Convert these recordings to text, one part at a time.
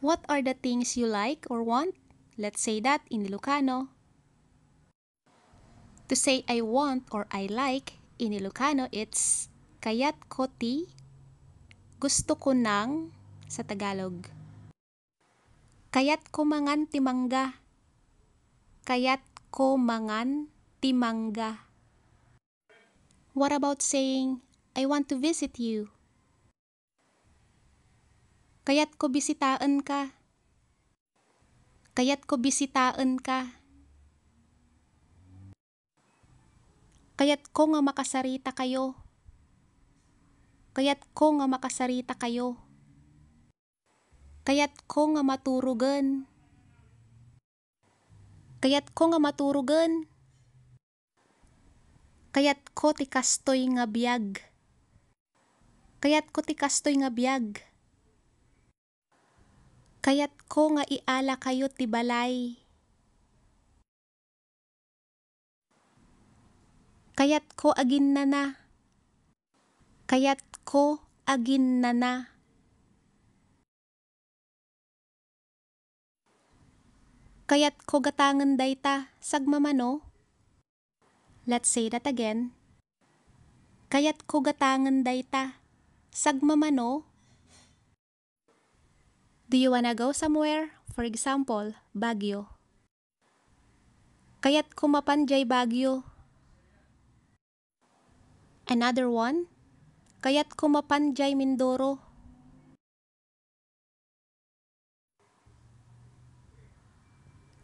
What are the things you like or want? Let's say that in Ilocano. To say I want or I like in Ilocano, it's kayat ko ti, gusto ko nang sa Tagalog. Kayat ko mangan ti mangga. Kayat ko mangan ti mangga. What about saying I want to visit you? Kayat ko bisitaan ka. Kayat ko bisitaan ka. Kayat ko nga makasarita kayo. Kayat ko nga makasarita kayo. Kayat ko nga maturugan. Kayat ko nga maturugan. Kayat ko ti kastoy nga biyag. Kayat ko ti kastoy nga biyag. Kayat ko nga iala kayo ti balay. Kayat ko agin na na. Kayat ko agin na na. Kayat ko gatangan dayta sagmamano. Let's say that again. Kayat ko gatangan dayta sagmamano. Do you wanna go somewhere? For example, Baguio. Kayat ko mapanjay Baguio. Another one. Kayat ko mapanjay Mindoro.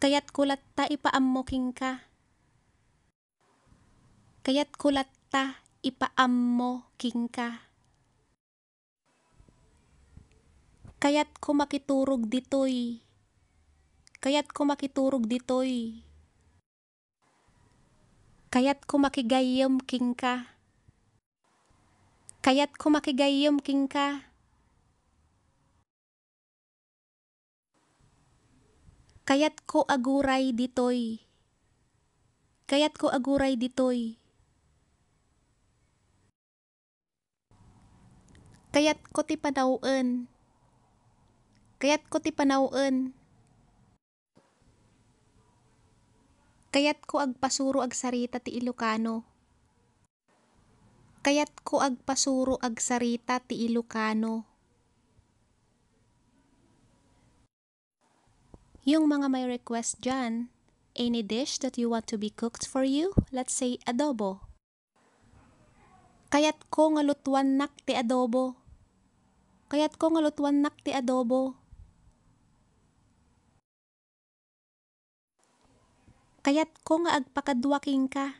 Kayat kulat ta ipaammoking ka. Kayat kulat ta ipaammoking ka. Kayat ko makiturog ditoy. Kayat ko makiturog ditoy. Kayat ko makigayom king ka. Kayat ko makigayom king ka. Kayat ko aguray ditoy. Kayat ko aguray ditoy. Kayat ko ti panawin. Kayat ko ti panawin. Kayat ko agpasuro agsarita ti Ilocano. Kayat ko agpasuro agsarita ti Ilocano. Yung mga may request dyan, any dish that you want to be cooked for you? Let's say adobo. Kayat ko nga lutuan nak ti adobo. Kayat ko nga lutuan nak ti adobo. Kayat ko nga agpakadwaking ka.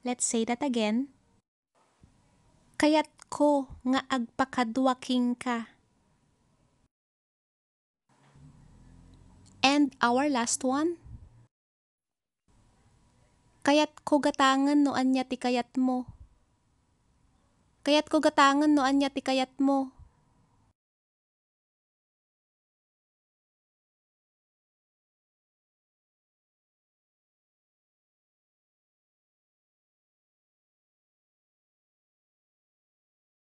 Let's say that again. Kayat ko nga agpakadwaking ka. And our last one. Kayat ko gatangan no anya ti kayat mo. Kayat ko gatangan no anya ti kayat mo.